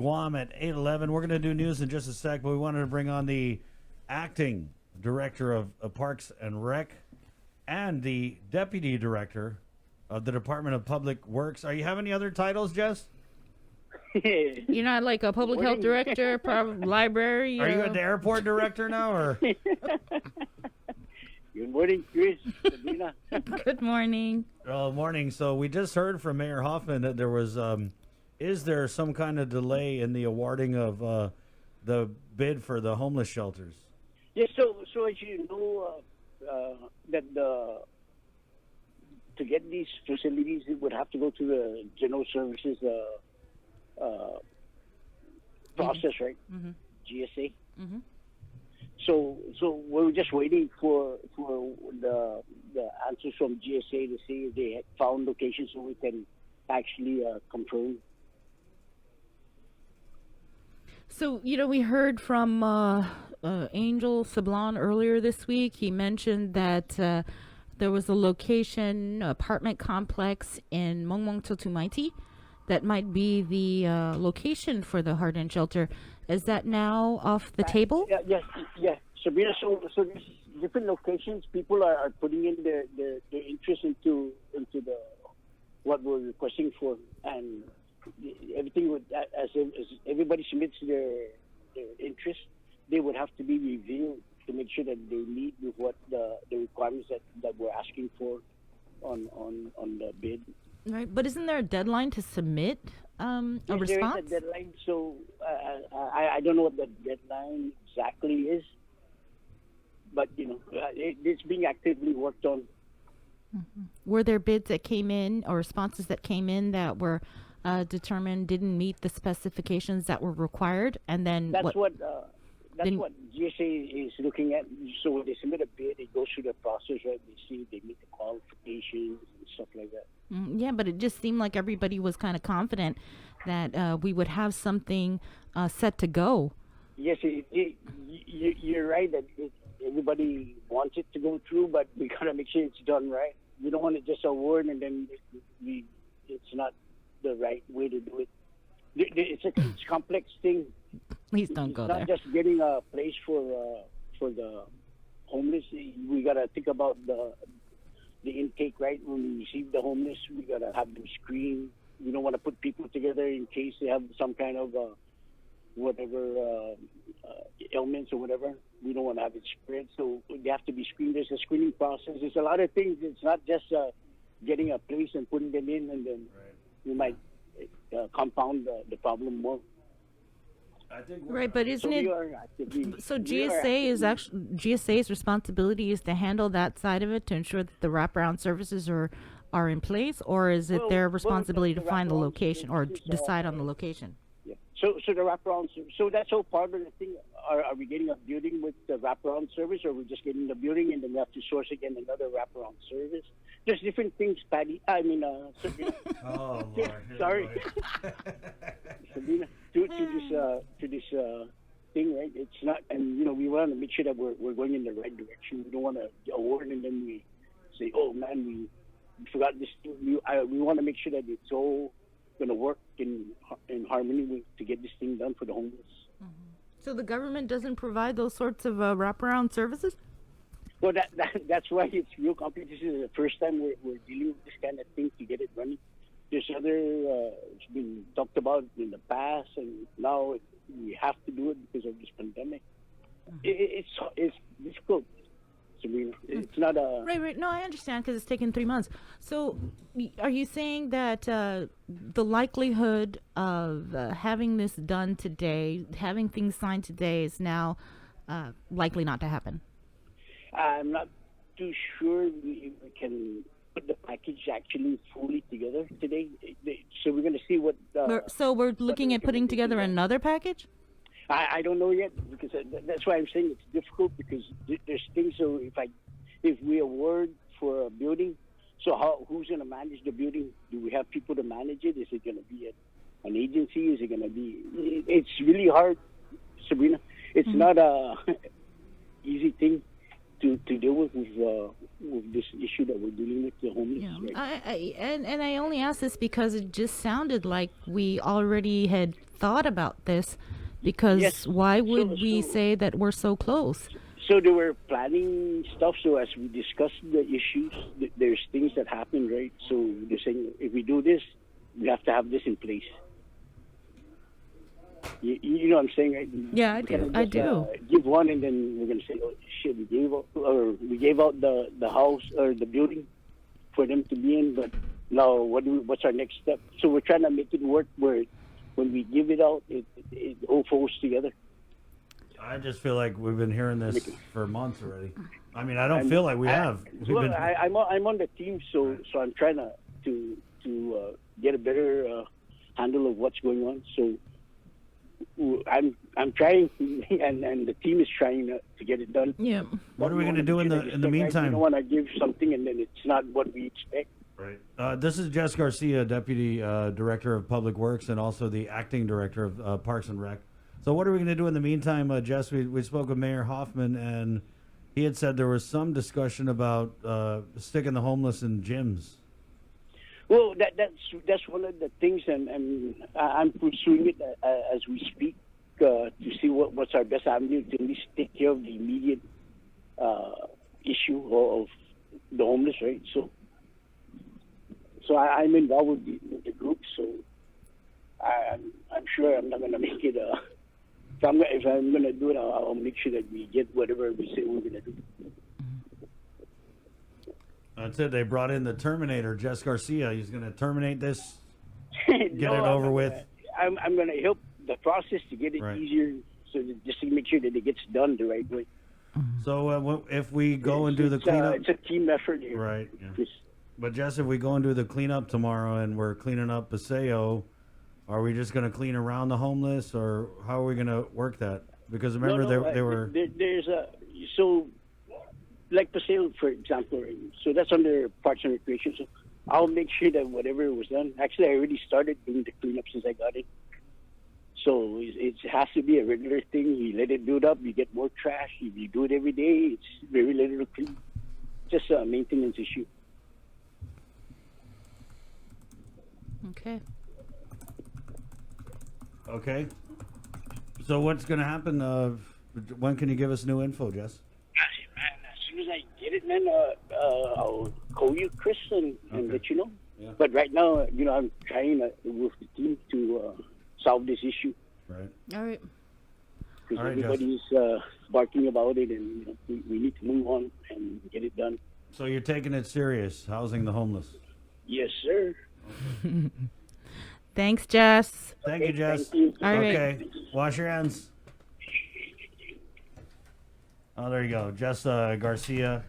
Guam at 8:11. We're going to do news in just a sec, but we wanted to bring on the acting director of Parks and Rec and the deputy director of the Department of Public Works. Are you have any other titles, Jess? You're not like a public health director, library? Are you at the airport director now, or? Good morning, Chris. Sabina. Good morning. Morning. So we just heard from Mayor Hoffman that there was, is there some kind of delay in the awarding of the bid for the homeless shelters? Yes, so as you know, that to get these facilities, it would have to go to the General Services process, right? Mm-hmm. GSA. Mm-hmm. So we're just waiting for the answers from GSA to see if they had found locations so we can actually confirm. So, we heard from Angel Sablon earlier this week. He mentioned that there was a location, apartment complex in Mongmong Totumaiti that might be the location for the hardened shelter. Is that now off the table? Yes. Sabrina, so there's different locations. People are putting in their interest into the what we're requesting for, and everything would as everybody submits their interest, they would have to be reviewed to make sure that they meet with what the requirements that we're asking for on the bid. Right, but isn't there a deadline to submit a response? There is a deadline, so I don't know what the deadline exactly is, but it's being actively worked on. Mm-hmm. Were there bids that came in or responses that came in that were determined didn't meet the specifications that were required, and then that's what GSA is looking at. So when they submit a bid, it goes through the process, right? They see they meet the qualifications and stuff like that. Yeah, but it just seemed like everybody was kind of confident that we would have something set to go. Yes, you're right that everybody wants it to go through, but we gotta make sure it's done right. We don't want to just award and then it's not the right way to do it. It's a complex thing. Please don't go there. It's not just getting a place for the homeless. We gotta think about the intake, right? When we receive the homeless, we gotta have them screened. We don't want to put people together in case they have some kind of ailments or whatever. We don't want to have it spread, so they have to be screened. There's a screening process. There's a lot of things. It's not just getting a place and putting them in, and then we might compound the problem more. I think right, but isn't GSA's responsibility is to handle that side of it, to ensure that the wraparound services are in place, or is it their responsibility to find the location or decide on the location? Yeah. So the wraparound, so that's all part of the thing. Are we getting a building with the wraparound service, or we're just getting the building and then we have to source again another wraparound service? There's different things, Patty. Sabrina. Oh, Lord. Sorry. Sabrina, to this thing, right? It's not, and we want to make sure that we're going in the right direction. We don't want to award and then we say, oh man, we forgot this thing. We want to make sure that it's all going to work in harmony to get this thing done for the homeless. Mm-hmm. So the government doesn't provide those sorts of wraparound services? Well, that's why it's real complicated. This is the first time we're dealing with this kind of thing to get it running. There's it's been talked about in the past, and now we have to do it because of this pandemic. Mm-hmm. It's difficult. It's not a... Right. No, I understand because it's taken 3 months. So are you saying that the likelihood of having this done today, having things signed today, is now likely not to happen? I'm not too sure we can put the package actually fully together today. So we're going to see what... so we're looking at putting together another package? I don't know yet, because that's why I'm saying it's difficult, because there's things. So if we award for a building, so who's going to manage the building? Do we have people to manage it? Is it going to be an agency? Is it going to be? It's really hard, Sabrina. It's not a easy thing to deal with this issue that we're dealing with, the homeless. Yeah. Right? And I only asked this because it just sounded like we already had thought about this. Because Yes. why would we So- say that we're so close? So they were planning stuff. So as we discussed the issues, there's things that happen, right? So they're saying if we do this, we have to have this in place. You know what I'm saying, right? Yeah, I We do. cannot I just, do. Give one and then we're gonna say, oh shit, we gave out the house or the building for them to be in, but now what's our next step? So we're trying to make it work where when we give it out, it all falls together. I just feel like we've been hearing this for months already. I mean, I don't feel like we have. We've Well, been- I'm on the team, so I'm trying to get a better handle of what's going on. So I'm trying, and the team is trying to get it done. Yeah. What are we going to do in the We meantime? don't want to give something and then it's not what we expect. Right. This is Jess Garcia, Deputy Director of Public Works and also the Acting Director of Parks and Rec. So what are we going to do in the meantime, Jess? We spoke with Mayor Hoffman, and he had said there was some discussion about sticking the homeless in gyms. Well, that's one of the things, and I'm pursuing it as we speak to see what's our best avenue to at least take care of the immediate issue of the homeless, right? So I'm involved with the group, so I'm sure I'm not going to make it. If I'm going to do it, I'll make sure that we get whatever we say we're going to do. That's it. They brought in the Terminator, Jess Garcia. He's going to terminate this, get it over with. I'm going to help the process to get it Right. easier, so that just to make sure that it gets done the right way. So if we go and do the cleanup, It's a team effort here. right? Yeah. Just- But Jess, if we go and do the cleanup tomorrow and we're cleaning up Paseo, are we just going to clean around the homeless, or how are we going to work that? Because remember, they were. There's so like Paseo, for example. Right? So that's under Parks and Recreation. So I'll make sure that whatever was done. Actually, I already started doing the cleanup since I got it. So it has to be a regular thing. You let it build up, you get more trash. If you do it every day, it's very little to clean. Just a maintenance issue. Okay. Okay. So what's going to happen? When can you give us new info, Jess? Man, as soon as I get it, man, I'll call you, Chris, and Okay. let you know. Yeah. But right now, I'm trying with the team to solve this issue Right. All right. because All right, Jess. everybody's barking about it, and we need to move on and get it done. So you're taking it serious, housing the homeless. Yes, sir. Thanks, Jess. Thank you, Okay, Jess. thank you. All right. Okay. Wash your hands. Oh, there you go. Jess Garcia.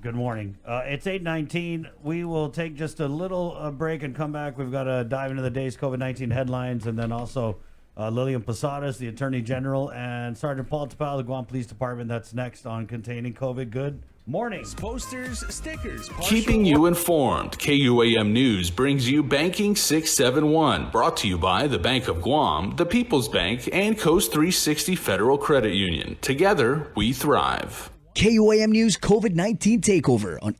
Good morning. It's 8:19. We will take just a little break and come back. We've got to dive into the day's COVID-19 headlines, and then also Lillian Posadas, the Attorney General, and Sergeant Paul Tapal, the Guam Police Department. That's next on Containing COVID. Good morning. Posters, stickers, Keeping you informed, KUAM News brings you Banking 671, brought to you by the Bank of Guam, the People's Bank, and Coast 360 Federal Credit Union. Together, we thrive. KUAM News COVID-19 Takeover on